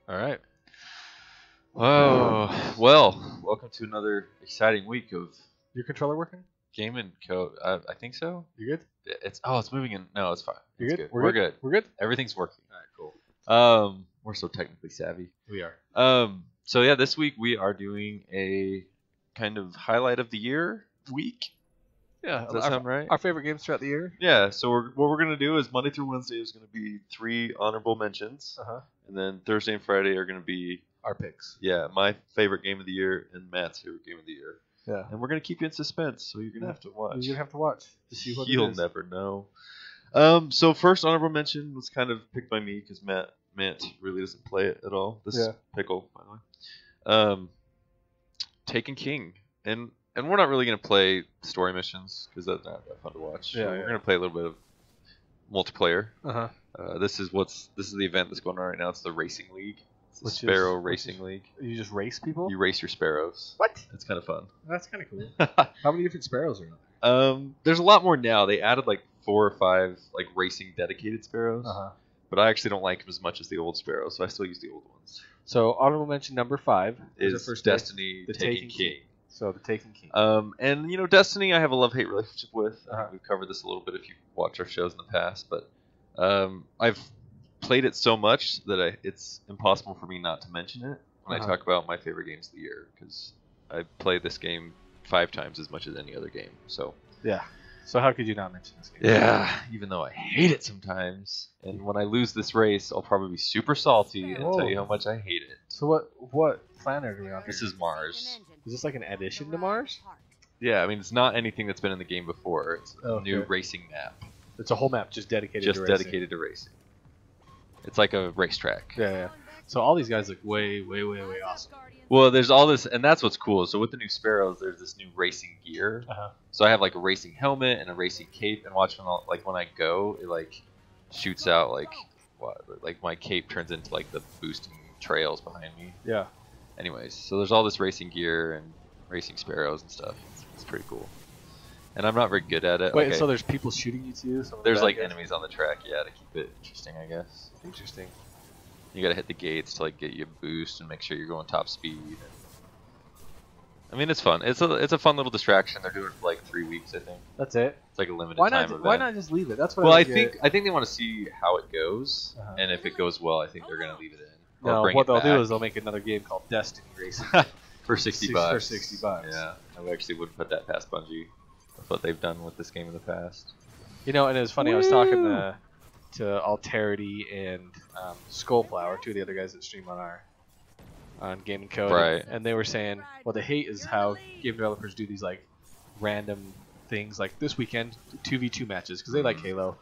All right. Whoa. Well, welcome to another exciting week of Your controller working? Game and Code. I think so. You good? It's moving in. No, it's fine. You It's good? We're good. We're good? Everything's working. All right, cool. We're so technically savvy. We are. So yeah, this week we are doing a kind of highlight of the year week. Yeah. Does that sound right? Our favorite games throughout the year? Yeah. So what we're gonna do is Monday through Wednesday is gonna be 3 honorable mentions, Uh-huh. and then Thursday and Friday are gonna be Our picks. my favorite game of the year and Matt's favorite game of the year. Yeah. And we're gonna keep you in suspense, so you're gonna have to watch. You're going to have to watch to see what You'll it is. never know. So first honorable mention was kind of picked by me because Mant really doesn't play it at all. This is Pickle, by the way. Taken King, and we're not really gonna play story missions because that's not that fun to watch. Yeah, So we're gonna play a little bit of multiplayer. Uh-huh. This is the event that's going on right now. It's the Racing League. It's the Which is- Sparrow Racing League. You just race people? You race your sparrows. What? It's kind of fun. That's kind of cool. How many different sparrows are out There's a lot more now. They added like 4 or 5 like racing dedicated sparrows. there? Uh-huh. But I actually don't like them as much as the old sparrows, so I still use the old ones. So honorable mention number 5 Is our first Destiny The Taken Taken King. So the Taken King. And you know, Destiny, I have a love-hate relationship with. I Uh-huh. think we've covered this a little bit if you've watched our shows in the past, but I've played it so much that it's impossible for me not to mention it when I talk about my favorite games of the year, because I played this game 5 times as much as any other game. So Yeah. So how could you not mention this game? yeah, even though I hate it sometimes, and when I lose this race, I'll probably be super salty and tell you how much I hate it. So what planet are we on? This is Mars. Is this like an addition to Mars? Yeah, I mean, it's not anything that's been in the game before. It's a Okay. new racing map, It's a whole map just dedicated just to racing. dedicated to racing. It's like a racetrack. Yeah. So all these guys look way awesome. Well, there's all this, and that's what's cool. So with the new Sparrows, there's this new racing gear. Uh-huh. So I have like a racing helmet and a racing cape, and watch when I go, it like shoots out like my cape turns into like the boosting trails behind me. Yeah. Anyways, so there's all this racing gear and racing Sparrows and stuff. It's pretty cool. And I'm not very good at it. Wait, so there's people shooting you too? There's like enemies on the track, yeah, to keep it interesting, I guess. Interesting. You gotta hit the gates to like get you a boost and make sure you're going top speed. I mean, it's fun. It's a fun little distraction. They're doing it for like 3 weeks, I think. That's it. It's like a limited Why time not? event. Why not just leave it? That's what. Well, I I think they want to see how it goes, and if it goes well, I think they're gonna leave it in. No, bring what it they'll do back is they'll make another game called Destiny Racing for $60. For $60. Yeah, I actually wouldn't put that past Bungie. With what they've done with this game in the past. You know, and it was funny. I was talking to Alterity and Skullflower, 2 of the other guys that stream on Game and Code, Right. and they were saying what they hate is how game developers do these like random things, like this weekend 2v2 matches because they like Halo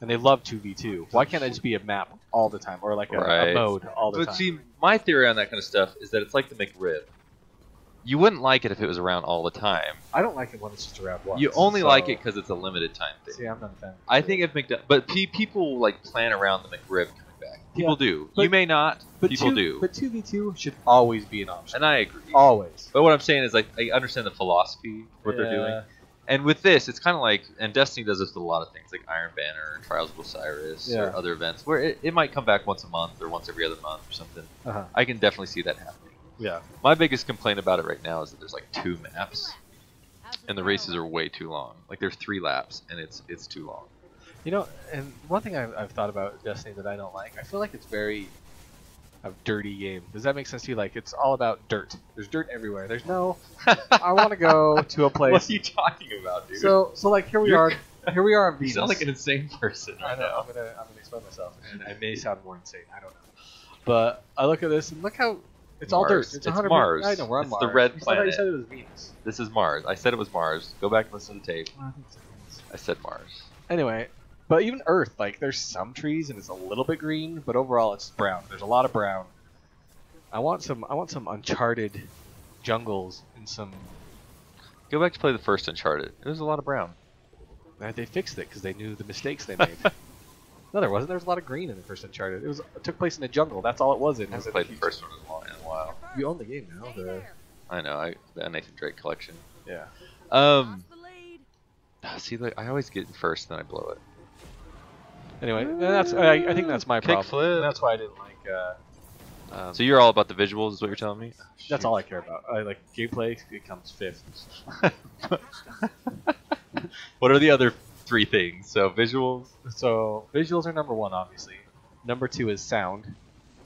and they love 2v2. Why can't it just be a map all the time or like a mode all the But time? see, my theory on that kind of stuff is that it's like the McRib. You wouldn't like it if it was around all the time. I don't like it when it's just around once. You only like it because it's a limited time thing. See, I'm not a fan. I think if but people like plan around the McRib coming back. People do. but- You may not. But People do. But 2v2 should always be an option. And I agree. Always. But what I'm saying is, like, I understand the philosophy of what they're doing. And with this, it's kind of like, and Destiny does this with a lot of things, like Iron Banner, Trials of Osiris, or other events, where it might come back once a month or once every other month or something. Uh-huh. I can definitely see that happening. Yeah. My biggest complaint about it right now is that there's like 2 maps, and the races are way too long. Like there's 3 laps, and it's too long. You know, and one thing I've thought about Destiny that I don't like, I feel like it's very a dirty game. Does that make sense to you? Like it's all about dirt. There's dirt everywhere. There's no. I want to go to a place. What are you talking about, dude? So like here we are on You Venus. sound like an insane person I right know. now. I'm gonna explain myself, and I may sound more insane. I don't know. But I look at this and look how it's all dirt. Mars. It's It's 100. Mars. I know we're on It's Mars. the red I thought planet. you said it was Venus. This is Mars. I said it was Mars. Go back and listen to the tape. Well, I think it's Venus. I said Mars. Anyway, but even Earth, like there's some trees and it's a little bit green, but overall it's brown. There's a lot of brown. I want some uncharted jungles and some. Go back to play the first Uncharted. There's a lot of brown. They fixed it because they knew the mistakes they made. No, there wasn't. There was a lot of green in the first Uncharted. It took place in a jungle. That's all it was in. I haven't played the first one in a while. You own the game now. I know. The Nathan Drake collection. Yeah. See, like, I always get in first, then I blow it. Anyway, that's I think that's my problem. Kickflip. That's why I didn't So you're all about the visuals, is what you're telling me? That's all I care about. I like gameplay. It comes fifth. What are the other 3 things? So visuals. So visuals are number 1, obviously. Number 2 is sound.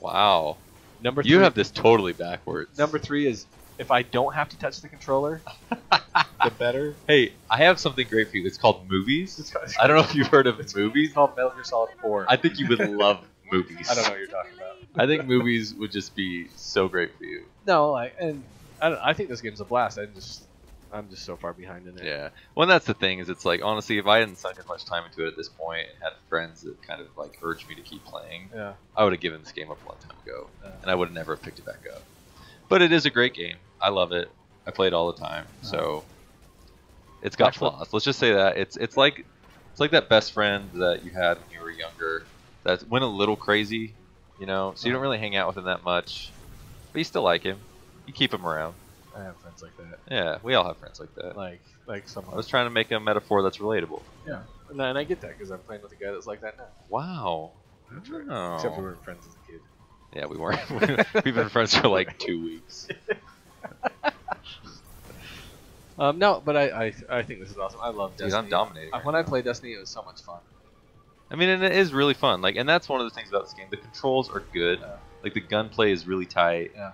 Wow. Number 3, you have this totally backwards. Number 3 is if I don't have to touch the controller, the better. Hey, I have something great for you. It's called movies. I don't know if you've heard of movies. It's called Metal Gear Solid 4. I think you would love movies. I don't know what you're talking about. I think movies would just be so great for you. No, I think this game's a blast. I'm just so far behind in it. Yeah. Well, that's the thing is, it's like honestly, if I hadn't sunk as much time into it at this point and had friends that kind of like urged me to keep playing, I would have given this game up a long time ago, and I would have never picked it back up. But it is a great game. I love it. I play it all the time. So it's got flaws. Let's just say that it's like that best friend that you had when you were younger that went a little crazy, you know. So you don't really hang out with him that much, but you still like him. You keep him around. I have friends like that. Yeah, we all have friends like that. Like someone. I was trying to make a metaphor that's relatable. Yeah, and I get that because I'm playing with a guy that's like that now. Wow. Oh. Except we weren't friends as a kid. Yeah, we weren't. We've been friends for like 2 weeks. No, but I think this is awesome. I love Destiny. Dude, I'm dominating. When I played Destiny, it was so much fun. I mean, and it is really fun. Like, and that's one of the things about this game. The controls are good. Like the gunplay is really tight. Yeah.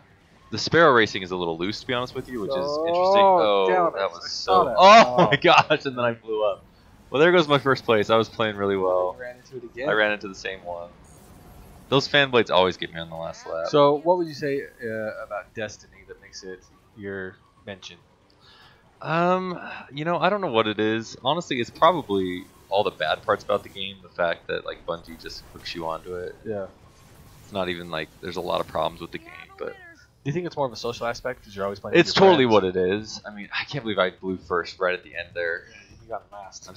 The Sparrow racing is a little loose, to be honest with you, which is interesting. Oh, that was so. Oh my gosh! And then I blew up. Well, there goes my first place. I was playing really well. You ran into it again. I ran into the same one. Those fan blades always get me on the last lap. So, what would you say about Destiny that makes it your mention? You know, I don't know what it is. Honestly, it's probably all the bad parts about the game. The fact that like Bungie just hooks you onto it. Yeah. It's not even like there's a lot of problems with the game, but. Do you think it's more of a social aspect because you're always playing? It's totally what it is. I mean, I can't believe I blew first right at the end there. You got masked. I'm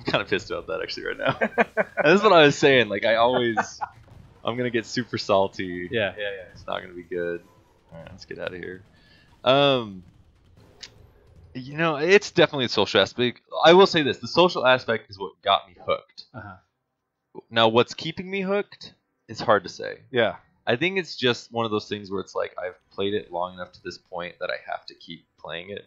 kind of pissed about that actually right now. And this is what I was saying. Like I'm gonna get super salty. Yeah. It's not gonna be good. All right, let's get out of here. You know, it's definitely a social aspect. I will say this: the social aspect is what got me hooked. Now, what's keeping me hooked is hard to say. Yeah. I think it's just one of those things where it's like I've played it long enough to this point that I have to keep playing it,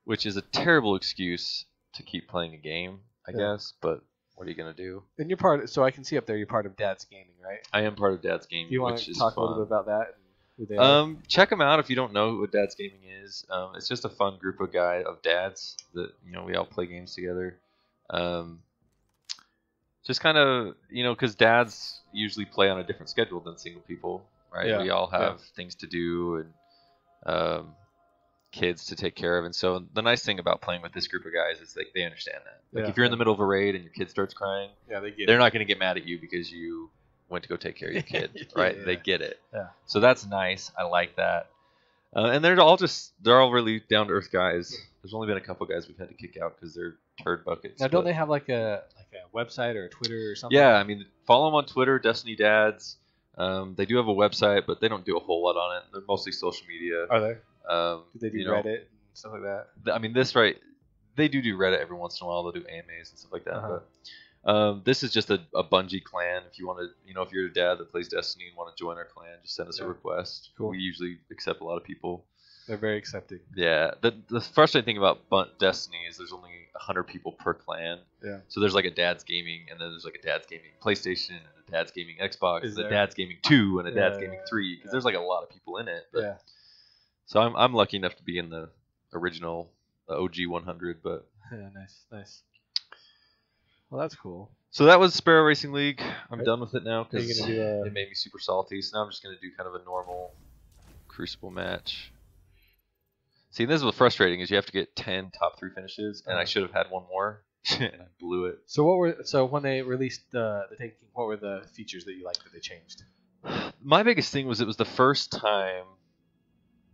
which is a terrible excuse to keep playing a game, I guess. But what are you gonna do? And you're part. So I can see up there you're part of Dad's Gaming, right? I am part of Dad's Gaming. Do you want to talk a little bit about that? And who they are? Check them out if you don't know what Dad's Gaming is. It's just a fun group of dads that we all play games together. Just kind of, because dads usually play on a different schedule than single people, right? Yeah. We all have things to do and kids to take care of. And so the nice thing about playing with this group of guys is they understand that. Like if you're in the middle of a raid and your kid starts crying, they're not going to get mad at you because you went to go take care of your kid, right? They get it. Yeah. So that's nice. I like that. And they're all really down to earth guys. There's only been a couple guys we've had to kick out because they're turd buckets. Now, don't they have like a website or a Twitter or something? Yeah, I mean, follow them on Twitter, Destiny Dads. They do have a website, but they don't do a whole lot on it. They're mostly social media. Are they? Do they do Reddit and stuff like that? I mean, they do Reddit every once in a while. They'll do AMAs and stuff like that. But this is just a Bungie clan. If you want to, if you're a dad that plays Destiny and want to join our clan, just send us a request. Cool. We usually accept a lot of people. They're very accepting. Yeah. The frustrating thing about Destiny is there's only 100 people per clan. Yeah. So there's like a Dad's Gaming, and then there's like a Dad's Gaming PlayStation, and a Dad's Gaming Xbox, and a Dad's Gaming 2, and a Dad's Gaming 3, because there's like a lot of people in it. But, so I'm lucky enough to be in the original OG 100, but yeah, nice. Well, that's cool. So that was Sparrow Racing League. I'm done with it now because it made me super salty. So now I'm just gonna do kind of a normal Crucible match. See, this is what's frustrating is you have to get 10 top 3 finishes, and I should have had one more, and I blew it. So when they released the Taken King, what were the features that you liked that they changed? My biggest thing was it was the first time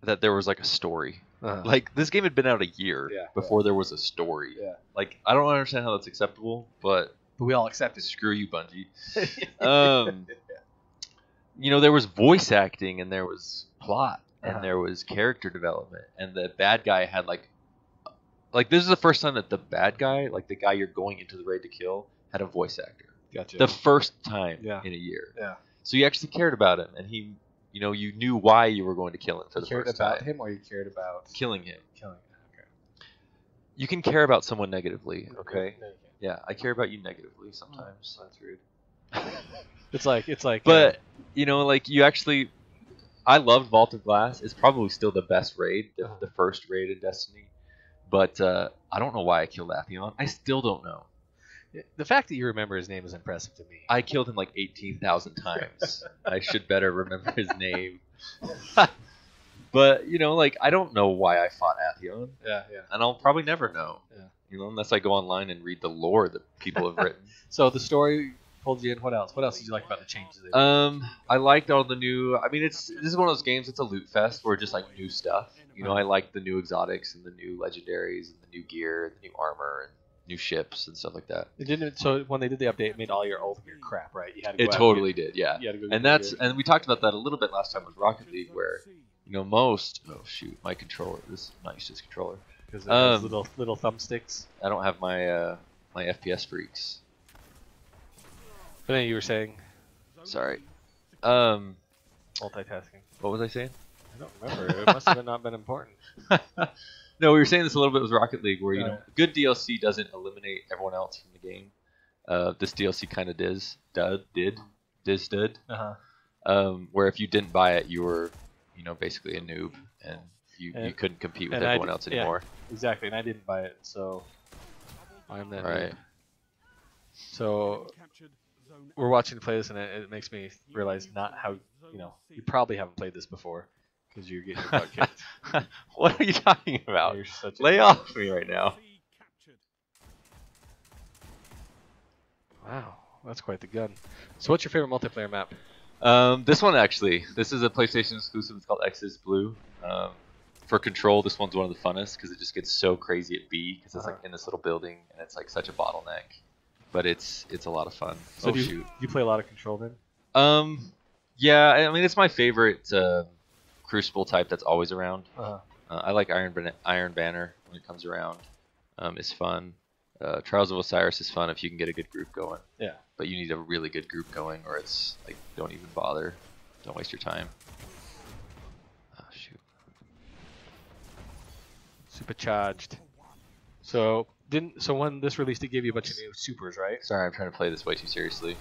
that there was like a story. Like this game had been out a year before there was a story. Yeah. Like I don't understand how that's acceptable, but we all accept it. Screw you, Bungie. There was voice acting and there was plot. And there was character development, and the bad guy had like this is the first time that the bad guy, like the guy you're going into the raid to kill, had a voice actor. Gotcha. The first time in a year. Yeah. So you actually cared about him, and he you know, you knew why you were going to kill him for the first time. You cared about him, or you cared about killing him? Killing him. Okay. You can care about someone negatively, okay? No, you Yeah, I care about you negatively sometimes. that's rude. It's like. But you know, like you actually, I loved Vault of Glass. It's probably still the best raid, the first raid in Destiny. But I don't know why I killed Atheon. I still don't know. The fact that you remember his name is impressive to me. I killed him like 18,000 times. I should better remember his name. But you know, like I don't know why I fought Atheon. Yeah. And I'll probably never know. Yeah. You know, unless I go online and read the lore that people have written. So the story pulled you in. What else? What else did you like about the changes? I liked all the new. I mean, this is one of those games. It's a loot fest where just like new stuff. You know, I like the new exotics and the new legendaries and the new gear, and the new armor and new ships and stuff like that. It didn't. So when they did the update, it made all your old gear crap, right? You had to. It totally did, yeah. You had to go and that's and we talked about that a little bit last time with Rocket League, where you know most. Oh shoot, my controller. This is not used to this controller. Because those little thumbsticks. I don't have my my FPS freaks. But then you were saying. Sorry. Multitasking. What was I saying? I don't remember. It must have not been important. No, we were saying this a little bit with Rocket League, where you know, good DLC doesn't eliminate everyone else from the game. This DLC kind of did. Where if you didn't buy it, you were, you know, basically a noob, and you couldn't compete with everyone else anymore. Yeah, exactly, and I didn't buy it, so I'm that right. noob. So we're watching you play this, and it makes me realize not how, you know, you probably haven't played this before. Because you're getting your butt kicked. What are you talking about? Lay off me right now. Wow, that's quite the gun. So what's your favorite multiplayer map? This one actually. This is a PlayStation exclusive. It's called Exodus Blue. For Control, this one's one of the funnest because it just gets so crazy at B because it's like in this little building and it's like such a bottleneck. But it's a lot of fun. So you play a lot of Control then? Yeah, I mean it's my favorite crucible type that's always around. I like Iron Banner when it comes around. It's fun. Trials of Osiris is fun if you can get a good group going. Yeah. But you need a really good group going, or it's like don't even bother. Don't waste your time. Oh shoot. Supercharged. So when this released, it gave you a bunch of new supers, right? Sorry, I'm trying to play this way too seriously.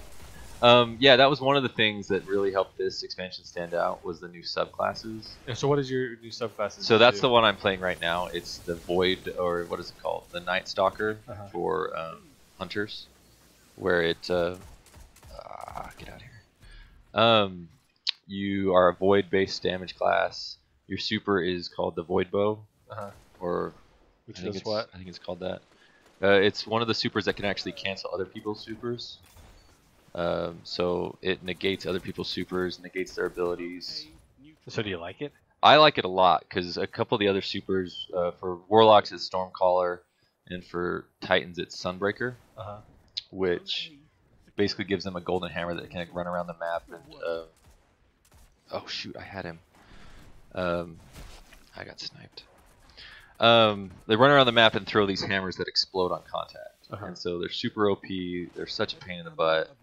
Yeah, that was one of the things that really helped this expansion stand out was the new subclasses. And so what is your new subclasses? So that's the one I'm playing right now. It's the Void, or what is it called? The Night Stalker for hunters, where it get out of here. You are a Void-based damage class. Your super is called the Void Bow, or which is what? I think it's called that. It's one of the supers that can actually cancel other people's supers. So it negates other people's supers, negates their abilities. So do you like it? I like it a lot because a couple of the other supers for Warlocks is Stormcaller, and for Titans it's Sunbreaker, which basically gives them a golden hammer that can run around the map. And oh shoot, I had him. I got sniped. They run around the map and throw these hammers that explode on contact, and so they're super OP. They're such a pain in the butt.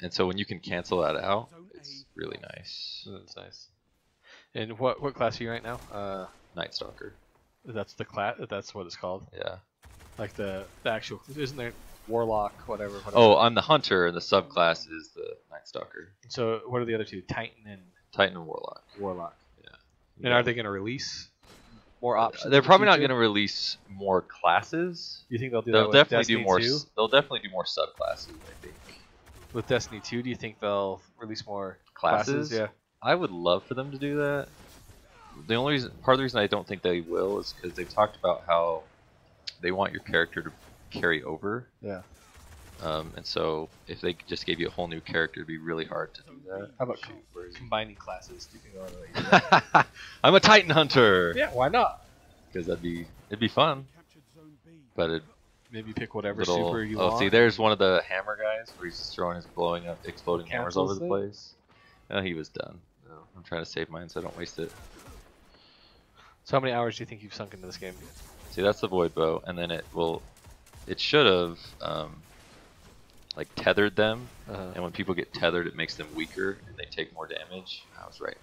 And so when you can cancel that out, it's really nice. That's nice. And what class are you right now? Night Stalker. That's the class. That's what it's called. Yeah. Like the actual. Isn't there Warlock, whatever? Oh, I'm the Hunter, and the subclass is the Night Stalker. So what are the other two? Titan and Warlock. Warlock. Yeah. And are they going to release more options? They're probably not going to release more classes. You think they'll do that? They'll definitely do more. 2? They'll definitely do more subclasses, I think. With Destiny 2, do you think they'll release more classes? Yeah. I would love for them to do that. The only reason, part of the reason I don't think they will is because they've talked about how they want your character to carry over. Yeah. And so if they just gave you a whole new character, it'd be really hard to do that. How about combining classes? Do you think they'll do that? I'm a Titan Hunter. Yeah, why not? Because it'd be fun. But maybe pick whatever super you want. Oh, see, there's one of the hammer guys where he's just throwing his exploding hammers over the place. Oh, he was done. No, I'm trying to save mine so I don't waste it. So how many hours do you think you've sunk into this game? See, that's the Void Bow, and then it should have like tethered them, and when people get tethered, it makes them weaker and they take more damage. I was right.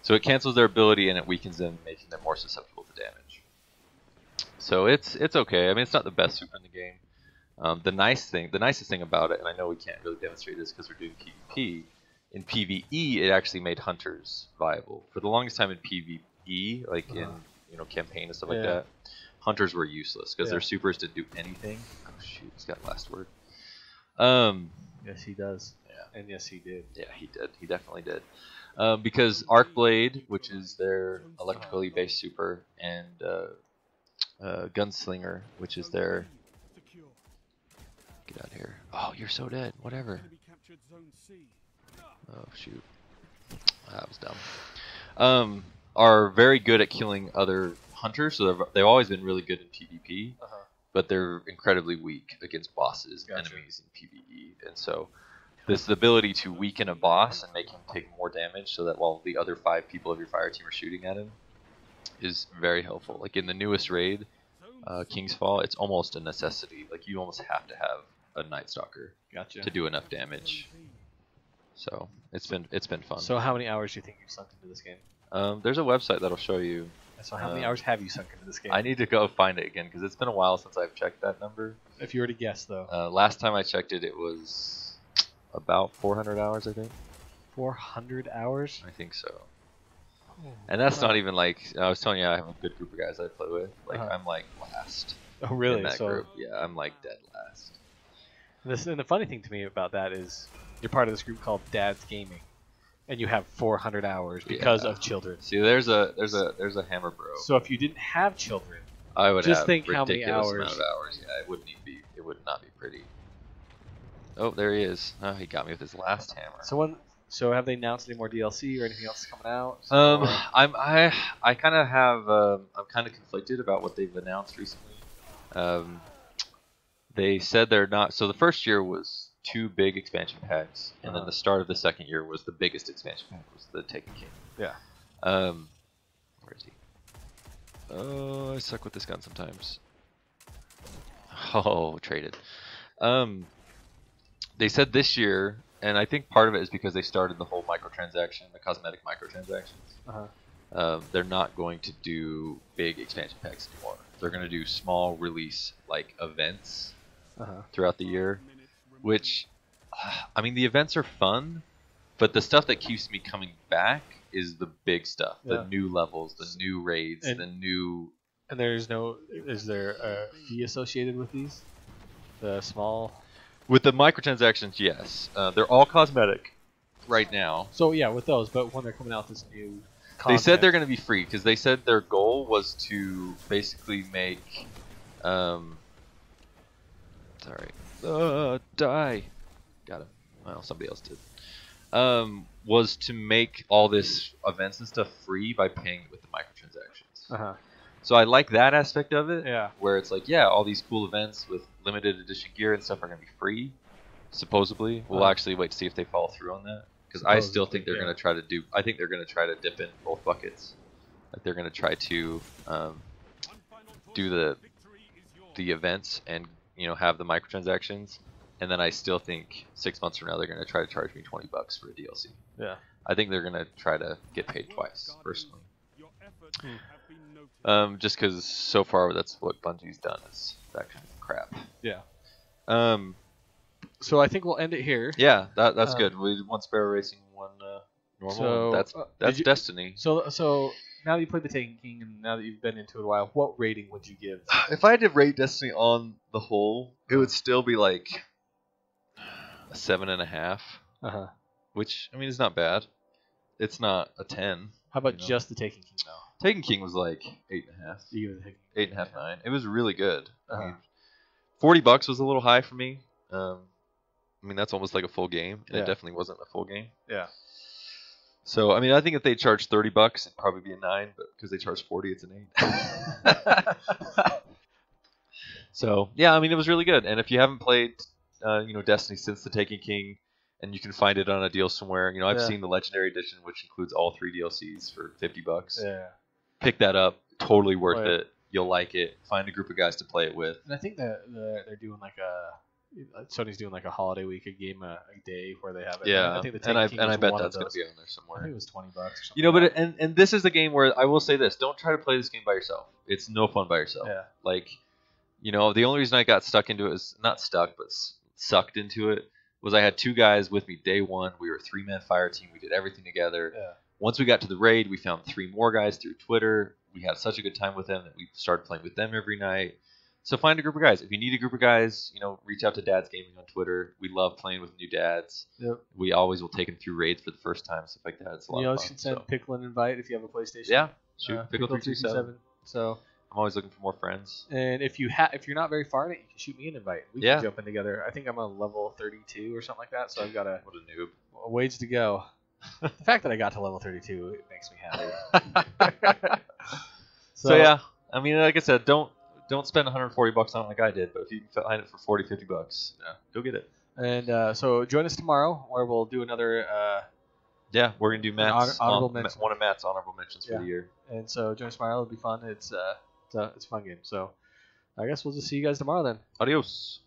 So it cancels their ability and it weakens them, making them more susceptible to damage. So it's okay. I mean, it's not the best super in the game. The nicest thing about it, and I know we can't really demonstrate this because we're doing PvP. In PvE, it actually made hunters viable. For the longest time in PvE, like in campaign and stuff like that, hunters were useless because their supers didn't do anything. Oh shoot, he's got last word. Yes, he does. Yeah, and yes, he did. Yeah, he did. He definitely did. Because Arcblade, which is their electrically based super, and Gunslinger, which is their... Get out of here. Oh, you're so dead. Whatever. Oh, shoot. That was dumb. Are very good at killing other hunters, so they've always been really good in PvP, but they're incredibly weak against bosses, enemies in PvE, and so the ability to weaken a boss and make him take more damage so that while the other 5 people of your fire team are shooting at him is very helpful. Like in the newest raid, King's Fall, it's almost a necessity. Like you almost have to have a Night Stalker to do enough damage. So it's been fun. So how many hours do you think you've sunk into this game? There's a website that'll show you. So how many hours have you sunk into this game? I need to go find it again because it's been a while since I've checked that number. If you were to guess, though. Last time I checked it, it was about 400 hours, I think. 400 hours? I think so. And that's not even like, I was telling you I have a good group of guys I play with. Like I'm like last. Oh really? In that group. Yeah, I'm like dead last. And the funny thing to me about that is you're part of this group called Dad's Gaming, and you have 400 hours because of children. See, there's a hammer bro. So if you didn't have children, I would just have think how many ridiculous hours. amount of hours. Yeah, it would not be pretty. Oh, there he is. Oh, he got me with his last hammer. So have they announced any more DLC or anything else coming out? I kind of have I'm kind of conflicted about what they've announced recently. They said they're not. So the first year was 2 big expansion packs, and then the start of the second year was the biggest expansion pack, was the Taken King. Yeah. Where is he? Oh, I suck with this gun sometimes. Oh, traded. They said this year, and I think part of it is because they started the whole the cosmetic microtransactions. They're not going to do big expansion packs anymore. They're going to do small release like events throughout the year, which, I mean, the events are fun, but the stuff that keeps me coming back is the big stuff, the new levels, the new raids, the new... And is there a fee associated with these? The small... With the microtransactions, yes. They're all cosmetic right now. So yeah, with those, but when they're coming out with this new content... They said they're going to be free, because they said their goal was to basically make... die. Got him. Well, somebody else did. Was to make all this events and stuff free by paying with the microtransactions. So I like that aspect of it. Yeah. Where it's like, yeah, all these cool events with limited edition gear and stuff are going to be free, supposedly. We'll actually wait to see if they follow through on that. Because I still think they're going to try to do... I think they're going to try to dip in both buckets. Like they're going to try to do the events and have the microtransactions, and then I still think 6 months from now they're going to try to charge me $20 for a DLC. Yeah. I think they're going to try to get paid twice, personally. Just because so far that's what Bungie's done, is that kind of crap. Yeah. So I think we'll end it here. Yeah, that's good. We one Sparrow Racing, one normal. So, that's Destiny. So now that you played the Taken King and now that you've been into it a while, what rating would you give? If I had to rate Destiny on the whole, it would still be like a 7.5. Which, I mean, is not bad. It's not a 10. How about just the Taken King though? Taken King was like 8.5. 8.5, 9. It was really good. I mean, $40 was a little high for me. I mean, that's almost like a full game. And it definitely wasn't a full game. Yeah. So, I mean, I think if they charged $30, it'd probably be a 9, but because they charge 40, it's an 8. So, yeah, I mean, it was really good. And if you haven't played, Destiny since the Taken King, and you can find it on a deal somewhere, I've seen the Legendary Edition, which includes all 3 DLCs for $50. Yeah. Pick that up. Totally worth it. You'll like it. Find a group of guys to play it with. And I think that they're doing like Sony's doing like a holiday week, a game a day where they have it. Yeah, I think the and I Taken King was bet one that's of gonna those. be on there I somewhere. think it was $20 or something. You know, but and this is the game where I will say this: don't try to play this game by yourself. It's no fun by yourself. Yeah. Like, you know, the only reason I got stuck into it is not stuck, but sucked into it was I had 2 guys with me day one. We were a 3-man fire team. We did everything together. Yeah. Once we got to the raid, we found 3 more guys through Twitter. We had such a good time with them that we started playing with them every night. So find a group of guys. If you need a group of guys, you know, reach out to Dad's Gaming on Twitter. We love playing with new dads. Yep. We always will take them through raids for the first time, stuff like that. It's a lot You of always fun. can send So. Pickle an invite if you have a PlayStation. Yeah, shoot, Pickle327. So I'm always looking for more friends. And if you're not very far in it, you can shoot me an invite. We can jump in together. I think I'm on level 32 or something like that, so I've got What a noob. a ways to go. The fact that I got to level 32, it makes me happy. So yeah, I mean, like I said, don't spend $140 on it like I did, but if you can find it for $40-50, go get it. And so join us tomorrow, where we'll do another. Yeah, we're gonna do Matt's honorable mention. one of Matt's honorable mentions for the year. And so join us tomorrow. It'll be fun. It's a fun game. So I guess we'll just see you guys tomorrow then. Adios.